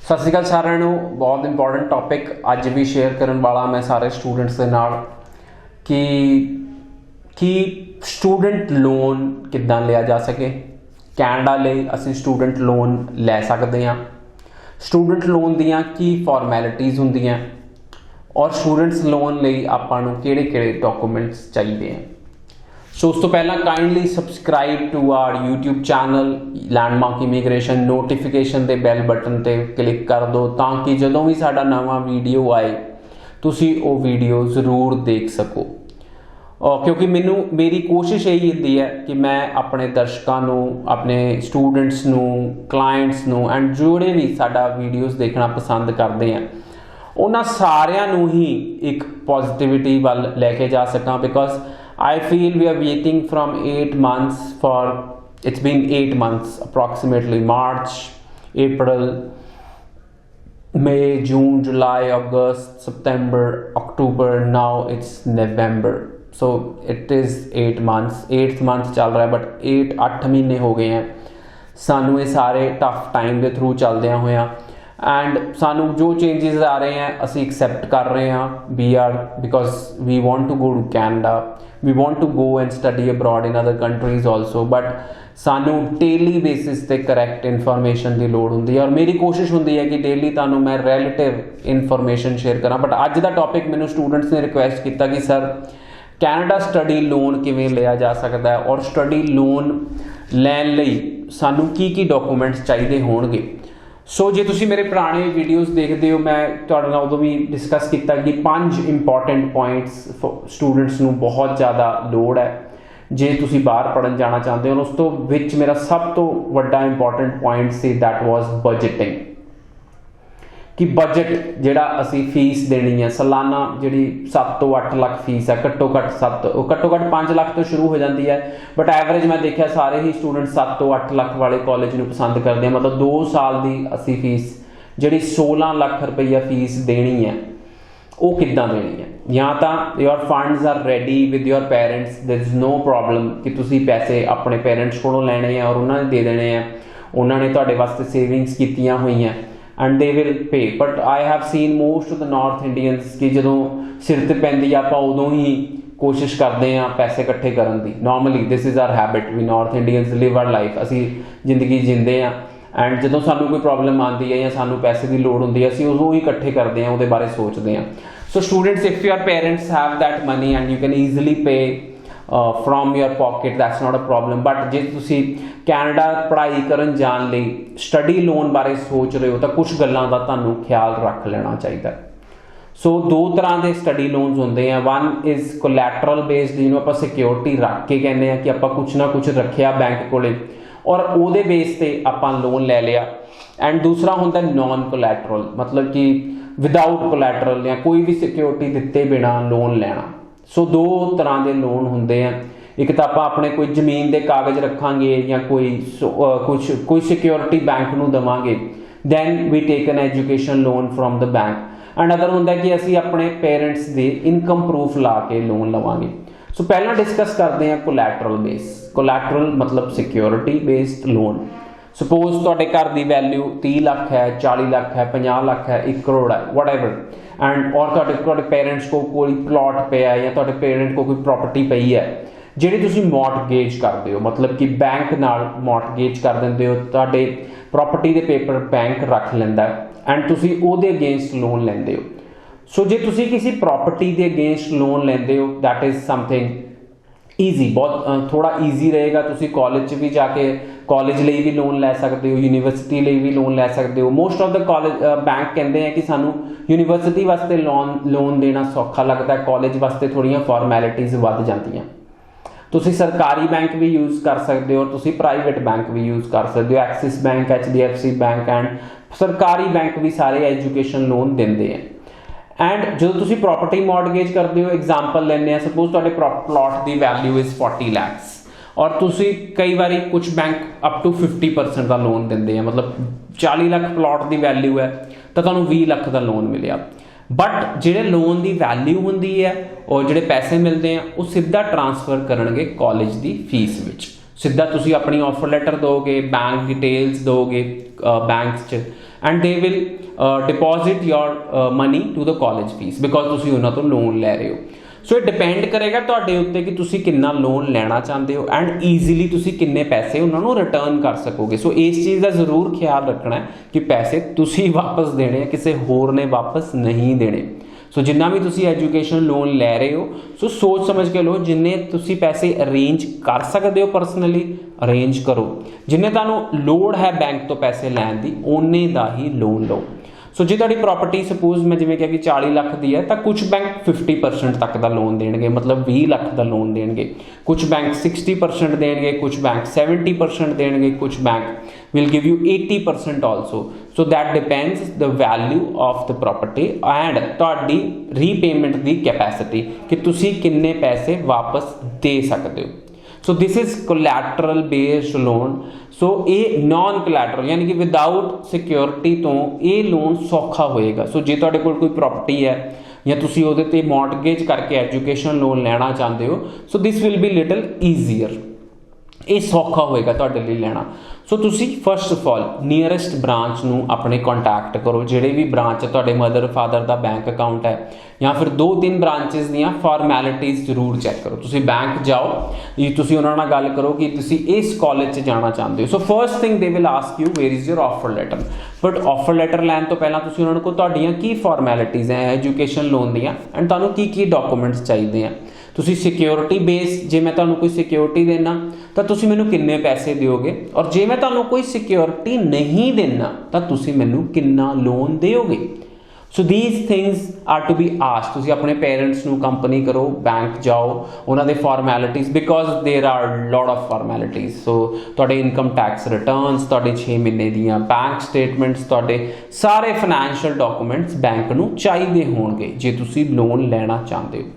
सत श्री अकाल सारिਆਂ ਨੂੰ बहुत इंपॉर्टेंट टॉपिक अज भी शेयर करने वाला मैं सारे स्टूडेंट्स के नाल कि स्टूडेंट लोन किद्दां लिया जा सके। कैनेडा लई असीं स्टूडेंट लोन लै सकते हैं। स्टूडेंट लोन दियां की फॉर्मैलिटीज़ हुंदियां और स्टूडेंट्स लोन लई आपां नूं किहड़े-किहड़े डॉक्यूमेंट्स चाहिए हैं। सो उस तो पहला kindly subscribe to our YouTube channel Landmark Immigration, notification के बैल बटन पर क्लिक कर दो ताकि जदों भी साडा नवा वीडियो आए तुसी वो वीडियो जरूर देख सको। क्योंकि मैनू मेरी कोशिश यही होती है कि मैं अपने दर्शकों नू, अपने स्टूडेंट्स नू, क्लाइंट्स नू एंड जोड़े भी साडा वीडियोज़ देखना पसंद करते हैं उन्हां सारियां नू ही एक पॉजिटिविटी वाल लैके जा सकां। Because I feel we are waiting from 8 months for, it's been 8 months approximately, March, April, May, June, July, August, September, October, now it's November. So it is 8 months, 8th month चल रहा है but 8 महीने हो गए हैं सानू ये सारे टफ टाइम के थ्रू चलदे होया एंड सानू जो चेंजेस आ रहे हैं असी एक्सैप्ट कर रहे हैं। We are because we want to go to Canada, we want to go and study abroad in other countries also, but सानू डेली बेसिस ते करैक्ट इन्फॉर्मेशन की लोड़ होंगी है और मेरी कोशिश होंगी है कि डेली तुहानू मैं रिलेटिव इन्फॉर्मेशन शेयर करा। बट अज का टॉपिक मैनू स्टूडेंट्स ने रिक्वेस्ट किया कि सर कैनेडा स्टडी लोन किवें लिया जा सकता है और स्टडी लोन लैन लई सानू की डॉक्यूमेंट्स चाहिए होणगे। सो जे तुसी मेरे पुराने वीडियोज़ देखते हो मैं तुहाडे नाल उदों भी डिस्कस किया कि 5 इंपॉर्टेंट पॉइंट्स स्टूडेंट्स नूं बहुत ज़्यादा लोड़ है जे तुसी बाहर पढ़न जाना चाहते हो। उस तो विच मेरा सब तो वड्डा important point see that was budgeting, कि बजट जिहड़ा असी फीस देनी है सालाना जिहड़ी 7 तो 8 लाख फीस है, घट्टो घट्ट 5 लाख तो शुरू हो जाती है बट एवरेज मैं देखा सारे ही स्टूडेंट 7 तो 8 लाख वाले कॉलेज नूं पसंद करते हैं। मतलब 2 साल की असी फीस जिहड़ी 16 लाख रुपया फीस देनी है वो किद्दां देनी है। या तो your funds are ready with your parents, there is no problem कि तुसी पैसे अपने पेरेंट्स कोलों लैणे हैं और उन्होंने दे देने हैं, उन्होंने तुहाडे वास्ते सेविंग्स कीतियां हुई हैं and they will pay. But I have seen most of the north Indians कि जो सिर ते पैंदी आप उदों ही कोशिश करते हैं पैसे इकट्ठे करन दी। Normally this is our habit, we north Indians live our life, असी जिंदगी जींदे हैं एंड जो सानू कोई प्रॉब्लम आती है या सानू पैसे की लोड़ होंदी है असी उदों ही इकट्ठे करते हैं, उहदे बारे सोचते हैं। So students if your parents have that money and you can easily pay from your pocket that's not a problem. But जे तुसी कैनेडा पढ़ाई करन जान लई स्टडी लोन बारे सोच रहे हो तो कुछ गल्लां दा तुहानू ख्याल रख लेना चाहिए। सो 2 तरह के स्टडी लोन्स होंदे हैं। वन इज़ कोलैटरल बेस्ड, जिन्होंने आप सिक्योरिटी रख के कहने हैं कि आप कुछ ना कुछ रखिया बैंक कोले और उहदे बेस ते आपां लोन ले लिया। एंड दूसरा होंदा नॉन कोलैटरल, मतलब कि विदाउट कोलैटरल या कोई भी सिक्योरिटी दिते बिना लोन लेना। सो 2 तरह के लोन होंदे हैं। एक तो आप अपने कोई जमीन के कागज रखांगे या कोई सिक्योरिटी बैंक नूं देवांगे, then we take an education loan from the bank. And other होंदा कि असी अपने पेरेंट्स दे इनकम प्रूफ ला के लोन लवांगे। सो पहला डिस्कस करते हैं कोलैटरल बेस। कोलैटरल मतलब सिक्योरिटी बेस्ड लोन। सपोज तुहाडे घर की वैल्यू 30 लाख है, 40 लाख है, 50 लाख है, 1 करोड़ है, वट एवर, एंड और तुहाडे पेरेंट्स को कोई प्लॉट पिया है या तुहाडे पेरेंट को कोई प्रॉपर्टी पई है जिहड़ी तुसीं मॉर्टगेज करदे हो, मतलब कि बैंक नाल मॉर्टगेज कर दिंदे हो, तुहाडे प्रॉपर्टी के पेपर बैंक रख लैंदा है एंड तुसीं उहदे अगेंस्ट लोन लैंदे हो। सो जे तुसीं किसी प्रॉपर्टी के अगेंस्ट लोन लैंदे हो दैट इज़ समथिंग ईजी, बहुत थोड़ा ईजी रहेगा। तुसीं कॉलेज भी जाके कॉलेज लिए भी लोन लै सकते हो, यूनिवर्सिटी लिए भी लोन लै सकते हो। Most of the college bank कहते हैं कि सानू यूनिवर्सिटी वास्ते लोन देना सौखा लगता है, कॉलेज वास्ते थोड़ियां फॉर्मैलिटीज़ वध जांदियां। तुसीं सरकारी बैंक भी यूज़ कर सकते हो, तुसीं प्राइवेट बैंक भी यूज़ कर सकते हो। Axis bank, HDFC bank and सरकारी बैंक भी सारे एजुकेशन लोन देंदे हैं। एंड जो तुसीं प्रॉपर्टी मॉर्टगेज करते हो, एग्जाम्पल लैंदे, सपोज तुहाडे प्लॉट की वैल्यू इज़ 40 लैक्स और तुसीं कई बारी कुछ बैंक अप टू 50% का लोन देंदे हैं, मतलब 40 लाख प्लॉट की वैल्यू है तो तुहानूं 20 लाख का लोन मिलिया। बट जिहड़े लोन की वैल्यू होंदी है और जिहड़े पैसे मिलते हैं वो सीधा ट्रांसफर करनगे कॉलेज की फीस विच। ਸਿੱਧਾ ਤੁਸੀਂ ਆਪਣੀ ਆਫਰ ਲੈਟਰ ਦੋਗੇ, ਬੈਂਕ ਡਿਟੇਲਸ ਦੋਗੇ ਬੈਂਕਸ 'ਚ, and they will deposit your money to the college fees because ਤੁਸੀਂ ਉਹਨਾਂ ਤੋਂ ਲੋਨ ਲੈ ਰਹੇ ਹੋ। ਸੋ ਇਹ ਡਿਪੈਂਡ ਕਰੇਗਾ ਤੁਹਾਡੇ ਉੱਤੇ ਕਿ ਤੁਸੀਂ ਕਿੰਨਾ ਲੋਨ ਲੈਣਾ ਚਾਹੁੰਦੇ ਹੋ ਐਂਡ ਈਜ਼ੀਲੀ ਤੁਸੀਂ ਕਿੰਨੇ ਪੈਸੇ ਉਹਨਾਂ ਨੂੰ ਰਿਟਰਨ ਕਰ ਸਕੋਗੇ। ਸੋ ਇਸ ਚੀਜ਼ ਦਾ ਜ਼ਰੂਰ ਖਿਆਲ ਰੱਖਣਾ ਹੈ ਕਿ ਪੈਸੇ ਤੁਸੀਂ ਵਾਪਸ ਦੇਣੇ ਆ, ਕਿਸੇ ਹੋਰ ਨੇ ਵਾਪਸ ਨਹੀਂ ਦੇਣੇ। ਸੋ ਜਿੰਨਾ ਵੀ ਤੁਸੀਂ ਐਜੂਕੇਸ਼ਨ ਲੋਨ ਲੈ ਰਹੇ ਹੋ, ਸੋ ਸੋਚ ਸਮਝ ਕੇ ਲਓ। ਜਿੰਨੇ ਤੁਸੀਂ ਪੈਸੇ ਅਰੇਂਜ ਕਰ ਸਕਦੇ ਹੋ ਪਰਸਨਲੀ ਅਰੇਂਜ ਕਰੋ, ਜਿੰਨੇ ਤੁਹਾਨੂੰ ਲੋੜ ਹੈ ਬੈਂਕ ਤੋਂ ਪੈਸੇ ਲੈਣ ਦੀ ਓਨੇ ਦਾ ਹੀ ਲੋਨ ਲਓ। ਸੋ ਜੇ ਤੁਹਾਡੀ ਪ੍ਰਾਪਰਟੀ ਸਪੋਜ਼ ਮੈਂ ਜਿਵੇਂ ਕਿਹਾ ਕਿ 40 ਲੱਖ ਦੀ ਹੈ ਤਾਂ ਕੁਝ ਬੈਂਕ 50% ਤੱਕ ਦਾ ਲੋਨ ਦੇਣਗੇ, ਮਤਲਬ 20 ਲੱਖ ਦਾ ਲੋਨ ਦੇਣਗੇ। ਕੁਝ ਬੈਂਕ 60% ਦੇਣਗੇ, ਕੁਝ ਬੈਂਕ 70% ਦੇਣਗੇ, ਕੁਝ bank will give you 80% also. So that depends the value of the property and ਤੁਹਾਡੀ ਰੀਪੇਮੈਂਟ ਦੀ ਕੈਪੈਸਿਟੀ ਕਿ ਤੁਸੀਂ ਕਿੰਨੇ ਪੈਸੇ ਵਾਪਸ ਦੇ ਸਕਦੇ ਹੋ। So this is collateral based loan. ਸੋ ਇਹ ਨॉन ਕੋਲੈਟਰਲ ਯਾਨੀ ਕਿ ਵਿਦਾਊਟ ਸਿਕਿਉਰਿਟੀ ਤੋਂ ਇਹ ਲੋਨ ਸੌਖਾ ਹੋਏਗਾ। ਸੋ ਜੇ ਤੁਹਾਡੇ ਕੋਲ ਕੋਈ ਪ੍ਰਾਪਰਟੀ ਹੈ ਜਾਂ ਤੁਸੀਂ ਉਹਦੇ ਤੇ ਮੌਰਟਗੇਜ ਕਰਕੇ ਐਜੂਕੇਸ਼ਨ ਲੋਨ ਲੈਣਾ ਚਾਹੁੰਦੇ ਹੋ, so this will be little easier, ਇਹ ਸੌਖਾ ਹੋਏਗਾ ਤੁਹਾਡੇ ਲਈ ਲੈਣਾ। ਸੋ ਤੁਸੀਂ first of all nearest branch ਨੂੰ ਆਪਣੇ ਕੰਟੈਕਟ ਕਰੋ, ਜਿਹੜੇ ਵੀ ਬ੍ਰਾਂਚ ਤੁਹਾਡੇ ਮਦਰ ਫਾਦਰ ਦਾ ਬੈਂਕ ਅਕਾਊਂਟ ਹੈ, ਜਾਂ ਫਿਰ 2-3 ਬ੍ਰਾਂਚਿਸ ਦੀਆਂ ਫਾਰਮੈਲਿਟੀਜ਼ ਜ਼ਰੂਰ ਚੈੱਕ ਕਰੋ। ਤੁਸੀਂ ਬੈਂਕ ਜਾਓ, ਤੁਸੀਂ ਉਹਨਾਂ ਨਾਲ ਗੱਲ ਕਰੋ ਕਿ ਤੁਸੀਂ ਇਸ ਕਾਲਜ 'ਚ ਜਾਣਾ ਚਾਹੁੰਦੇ ਹੋ। ਸੋ first thing they will ask you where is your offer letter. But offer letter ਲੈਣ ਤੋਂ ਪਹਿਲਾਂ ਤੁਸੀਂ ਉਹਨਾਂ ਕੋਲ ਤੁਹਾਡੀਆਂ ਕੀ ਫਾਰਮੈਲਿਟੀਜ਼ ਹੈ ਐਜੂਕੇਸ਼ਨ ਲੋਨ ਦੀਆਂ ਐਂਡ ਤੁਹਾਨੂੰ ਕੀ ਡਾਕੂਮੈਂਟਸ ਚਾਹੀਦੇ ਆ। ਤੁਸੀਂ ਸਿਕਿਉਰਿਟੀ ਬੇਸ, ਜੇ ਮੈਂ ਤੁਹਾਨੂੰ ਕੋਈ ਸਿਕਿਉਰਿਟੀ ਦੇਣਾ ਤਾਂ ਤੁਸੀਂ ਮੈਨੂੰ ਕਿੰਨੇ ਪੈਸੇ ਦਿਓਗੇ, ਔਰ ਜੇ ਮੈਂ ਤੁਹਾਨੂੰ ਕੋਈ ਸਿਕਿਉਰਿਟੀ ਨਹੀਂ ਦੇਣਾ ਤਾਂ ਤੁਸੀਂ ਮੈਨੂੰ ਕਿੰਨਾ ਲੋਨ ਦਿਓਗੇ। So these things are to be asked. ਤੁਸੀਂ ਆਪਣੇ ਪੇਰੈਂਟਸ ਨੂੰ ਕੰਪਨੀ ਕਰੋ, ਬੈਂਕ ਜਾਓ, ਉਹਨਾਂ ਦੇ formalities because there are lot of formalities. So ਤੁਹਾਡੇ ਇਨਕਮ ਟੈਕਸ ਰਿਟਰਨਸ, ਤੁਹਾਡੇ 6 ਮਹੀਨੇ ਦੀਆਂ ਬੈਂਕ ਸਟੇਟਮੈਂਟਸ, ਤੁਹਾਡੇ ਸਾਰੇ ਫਾਈਨੈਂਸ਼ੀਅਲ ਡਾਕੂਮੈਂਟਸ ਬੈਂਕ ਨੂੰ ਚਾਹੀਦੇ ਹੋਣਗੇ ਜੇ ਤੁਸੀਂ ਲੋਨ ਲੈਣਾ ਚਾਹੁੰਦੇ ਹੋ।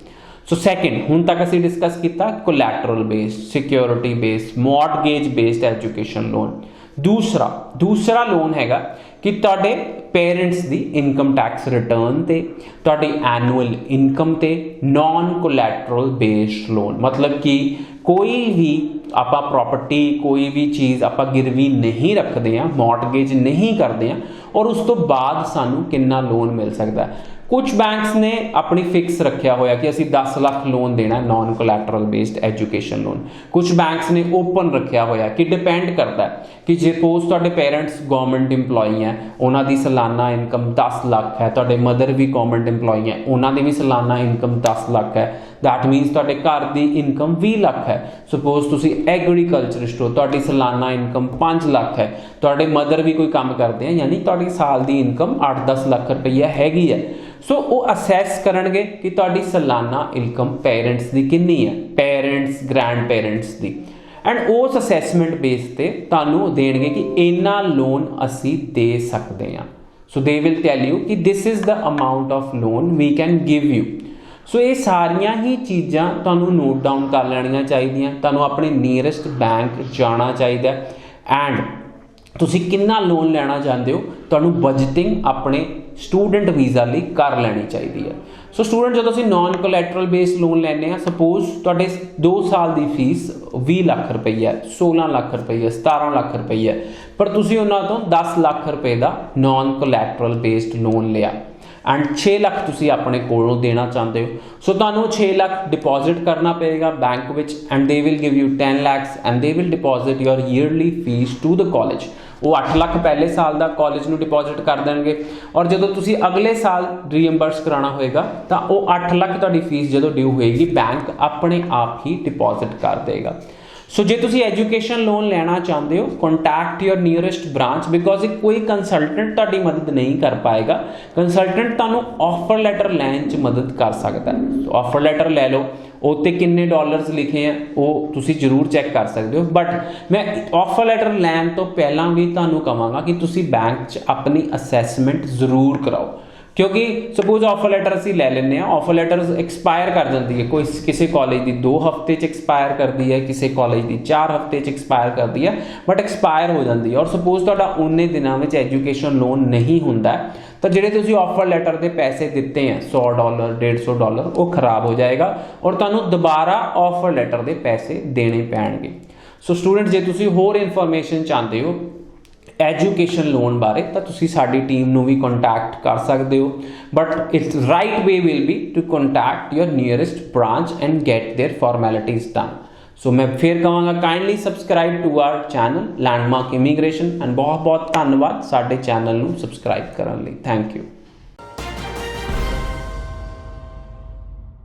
ਸੋ ਸੈਕਿੰਡ, ਹੁਣ ਤੱਕ ਅਸੀਂ ਡਿਸਕਸ ਕੀਤਾ collateral based, security based, mortgage based education loan. ਦੂਸਰਾ ਲੋਨ ਹੈਗਾ ਕਿ ਤੁਹਾਡੇ ਪੇਰੈਂਟਸ ਦੀ ਇਨਕਮ ਟੈਕਸ ਰਿਟਰਨ ਤੇ, ਤੁਹਾਡੀ ਐਨੂਅਲ ਇਨਕਮ ਤੇ ਨॉन ਕੋਲੈਟਰਲ ਬੇਸਡ ਲੋਨ। ਮਤਲਬ ਕਿ ਕੋਈ ਵੀ ਆਪਾਂ ਪ੍ਰਾਪਰਟੀ, ਕੋਈ ਵੀ ਚੀਜ਼ ਆਪਾਂ ਗਿਰਵੀ ਨਹੀਂ ਰੱਖਦੇ ਆ, ਮੌਰਟਗੇਜ ਨਹੀਂ ਕਰਦੇ ਆ, ਔਰ ਉਸ ਤੋਂ ਬਾਅਦ ਸਾਨੂੰ ਕਿੰਨਾ ਲੋਨ ਮਿਲ ਸਕਦਾ। ਕੁਝ ਬੈਂਕਸ ਨੇ ਆਪਣੀ ਫਿਕਸ ਰੱਖਿਆ ਹੋਇਆ ਕਿ ਅਸੀਂ 10 ਲੱਖ ਲੋਨ ਦੇਣਾ ਨॉन ਕੋਲੈਟਰਲ ਬੇਸਡ ਐਜੂਕੇਸ਼ਨ ਲੋਨ। ਕੁਝ ਬੈਂਕਸ ਨੇ ਓਪਨ ਰੱਖਿਆ ਹੋਇਆ ਕਿ ਡਿਪੈਂਡ ਕਰਦਾ ਕਿ ਜੇ ਸਪੋਜ਼ ਤੁਹਾਡੇ ਪੇਰੈਂਟਸ ਗਵਰਨਮੈਂਟ ਇੰਪਲੋਈ ਹੈ, ਉਹਨਾਂ ਦੀ ਸਾਲਾਨਾ ਇਨਕਮ 10 ਲੱਖ ਹੈ, ਤੁਹਾਡੇ ਮਦਰ ਵੀ ਗਵਰਨਮੈਂਟ ਇੰਪਲੋਈ ਹੈ, ਉਹਨਾਂ ਦੀ ਵੀ ਸਾਲਾਨਾ ਇਨਕਮ 10 ਲੱਖ ਹੈ, ਦੈਟ ਮੀਨਸ ਤੁਹਾਡੇ ਘਰ ਦੀ ਇਨਕਮ 20 ਲੱਖ ਹੈ। ਸਪੋਜ਼ ਤੁਸੀਂ ਐਗਰੀਕਲਚਰਿਸਟ ਹੋ, ਤੁਹਾਡੀ ਸਾਲਾਨਾ ਇਨਕਮ 5 ਲੱਖ ਹੈ, ਤੁਹਾਡੇ ਮਦਰ ਵੀ ਕੋਈ ਕੰਮ ਕਰਦੇ ਆ, ਯਾਨੀ ਤੁਹਾਡੀ ਸਾਲ ਦੀ ਇਨਕਮ 8-10 ਲੱਖ ਰੁਪਈਆ ਹੈਗੀ ਹੈ। ਸੋ ਉਹ ਅਸੈਸ ਕਰਨਗੇ ਕਿ ਤੁਹਾਡੀ ਸਾਲਾਨਾ ਇਨਕਮ ਪੇਰੈਂਟਸ ਦੀ ਕਿੰਨੀ ਹੈ, parents grand parents the, and ਉਸ ਅਸੈਸਮੈਂਟ ਬੇਸ ਤੇ ਤੁਹਾਨੂੰ ਦੇਣਗੇ ਕਿ ਇੰਨਾ ਲੋਨ ਅਸੀਂ ਦੇ ਸਕਦੇ ਹਾਂ। ਸੋ ਦੇ ਵਿਲ ਟੈਲ ਯੂ ਕਿ this is the amount of loan we can give you. So ਇਹ ਸਾਰੀਆਂ ਹੀ ਚੀਜ਼ਾਂ ਤੁਹਾਨੂੰ ਨੋਟ ਡਾਊਨ ਕਰ ਲੈਣੀਆਂ ਚਾਹੀਦੀਆਂ। ਤੁਹਾਨੂੰ ਆਪਣੇ ਨੀਅਰੈਸਟ ਬੈਂਕ ਜਾਣਾ ਚਾਹੀਦਾ ਐਂਡ ਤੁਸੀਂ ਕਿੰਨਾ ਲੋਨ ਲੈਣਾ ਚਾਹੁੰਦੇ ਹੋ, ਤੁਹਾਨੂੰ ਬਜਟਿੰਗ ਆਪਣੇ ਸਟੂਡੈਂਟ ਵੀਜ਼ਾ ਲਈ ਕਰ ਲੈਣੀ ਚਾਹੀਦੀ ਹੈ। ਸੋ ਸਟੂਡੈਂਟ ਜਦੋਂ ਅਸੀਂ ਨॉन ਕੋਲੈਟਰਲ ਬੇਸਡ ਲੋਨ ਲੈਂਦੇ ਹਾਂ, ਸਪੋਜ਼ ਤੁਹਾਡੇ 2 ਸਾਲ ਦੀ ਫੀਸ 20 ਲੱਖ ਰੁਪਈਆ, 16 ਲੱਖ ਰੁਪਈਆ, 17 ਲੱਖ ਰੁਪਈਆ, ਪਰ ਤੁਸੀਂ ਉਹਨਾਂ ਤੋਂ 10 ਲੱਖ ਰੁਪਏ ਦਾ ਨॉन ਕੋਲੈਟਰਲ ਬੇਸਡ ਲੋਨ ਲਿਆ ਐਂਡ 6 ਲੱਖ ਤੁਸੀਂ ਆਪਣੇ ਕੋਲੋਂ ਦੇਣਾ ਚਾਹੁੰਦੇ ਹੋ। ਸੋ ਤੁਹਾਨੂੰ 6 ਲੱਖ ਡਿਪੋਜ਼ਿਟ ਕਰਨਾ ਪਏਗਾ ਬੈਂਕ ਵਿੱਚ and they will give you 10 lakhs and they will deposit your yearly fees to the college. ਉਹ 8 ਲੱਖ ਪਹਿਲੇ ਸਾਲ ਦਾ ਕਾਲਜ ਨੂੰ ਡਿਪੋਜ਼ਿਟ ਕਰ ਦੇਣਗੇ, ਔਰ ਜਦੋਂ ਤੁਸੀਂ ਅਗਲੇ ਸਾਲ ਰੀਇੰਬਰਸ ਕਰਾਉਣਾ ਹੋਏਗਾ ਤਾਂ ਉਹ 8 ਲੱਖ ਤੁਹਾਡੀ ਫੀਸ ਜਦੋਂ ਡਿਊ ਹੋਏਗੀ ਬੈਂਕ ਆਪਣੇ ਆਪ ਹੀ ਡਿਪੋਜ਼ਿਟ ਕਰ ਦੇਗਾ। ਸੋ ਜੇ ਤੁਸੀਂ ਐਜੂਕੇਸ਼ਨ ਲੋਨ ਲੈਣਾ ਚਾਹੁੰਦੇ ਹੋ, contact your nearest branch because ਕੋਈ ਕੰਸਲਟੈਂਟ ਤੁਹਾਡੀ ਮਦਦ ਨਹੀਂ ਕਰ ਪਾਏਗਾ। ਕੰਸਲਟੈਂਟ ਤੁਹਾਨੂੰ ਆਫਰ ਲੈਟਰ ਲੈਣ 'ਚ ਮਦਦ ਕਰ ਸਕਦਾ ਹੈ। ਸੋ ਆਫਰ ਲੈਟਰ ਲੈ ਲਓ, ਉੱਤੇ ਕਿੰਨੇ ਡਾਲਰਸ ਲਿਖੇ ਆ ਉਹ ਤੁਸੀਂ ਜ਼ਰੂਰ ਚੈੱਕ ਕਰ ਸਕਦੇ ਹੋ। ਬਟ ਮੈਂ ਆਫਰ ਲੈਟਰ ਲੈਣ ਤੋਂ ਪਹਿਲਾਂ ਵੀ ਤੁਹਾਨੂੰ ਕਹਾਂਗਾ ਕਿ ਤੁਸੀਂ ਬੈਂਕ 'ਚ ਆਪਣੀ ਅਸੈਸਮੈਂਟ ਜ਼ਰੂਰ ਕਰਾਓ, ਕਿਉਂਕਿ ਸਪੋਜ਼ ਆਫਰ ਲੈਟਰ ਅਸੀਂ ਲੈ ਲੈਂਦੇ ਹਾਂ, ਆਫਰ ਲੈਟਰ ਐਕਸਪਾਇਰ ਕਰ ਜਾਂਦੀ ਹੈ। ਕੋਈ ਕਿਸੇ ਕਾਲਜ ਦੀ 2 ਹਫ਼ਤੇ 'ਚ ਐਕਸਪਾਇਰ ਕਰਦੀ ਹੈ, ਕਿਸੇ ਕਾਲਜ ਦੀ 4 ਹਫ਼ਤੇ 'ਚ ਐਕਸਪਾਇਰ ਕਰਦੀ ਹੈ, ਬਟ ਐਕਸਪਾਇਰ ਹੋ ਜਾਂਦੀ ਹੈ। ਔਰ ਸਪੋਜ਼ ਤੁਹਾਡਾ ਉਨੇ ਦਿਨਾਂ ਵਿੱਚ ਐਜੂਕੇਸ਼ਨ ਲੋਨ ਨਹੀਂ ਹੁੰਦਾ ਤਾਂ ਜਿਹੜੇ ਤੁਸੀਂ ਆਫਰ ਲੈਟਰ ਦੇ ਪੈਸੇ ਦਿੱਤੇ ਆ $100 $150 ਉਹ ਖਰਾਬ ਹੋ ਜਾਏਗਾ ਔਰ ਤੁਹਾਨੂੰ ਦੁਬਾਰਾ ਆਫਰ ਲੈਟਰ ਦੇ ਪੈਸੇ ਦੇਣੇ ਪੈਣਗੇ। ਸੋ ਸਟੂਡੈਂਟ ਜੇ ਤੁਸੀਂ ਹੋਰ ਇਨਫੋਰਮੇਸ਼ਨ ਚਾਹੁੰਦੇ ਹੋ ਐਜੂਕੇਸ਼ਨ ਲੋਨ ਬਾਰੇ ਤਾਂ ਤੁਸੀਂ ਸਾਡੀ ਟੀਮ ਨੂੰ ਵੀ ਕੰਟੈਕਟ ਕਰ ਸਕਦੇ ਹੋ, but it's right way will be to contact your nearest branch and get their formalities done. So ਮੈਂ ਫਿਰ ਕਹਾਂਗਾ kindly subscribe to our channel Landmark Immigration, and ਬਹੁਤ ਬਹੁਤ ਧੰਨਵਾਦ ਸਾਡੇ ਚੈਨਲ ਨੂੰ ਸਬਸਕ੍ਰਾਈਬ ਕਰਨ ਲਈ। Thank you.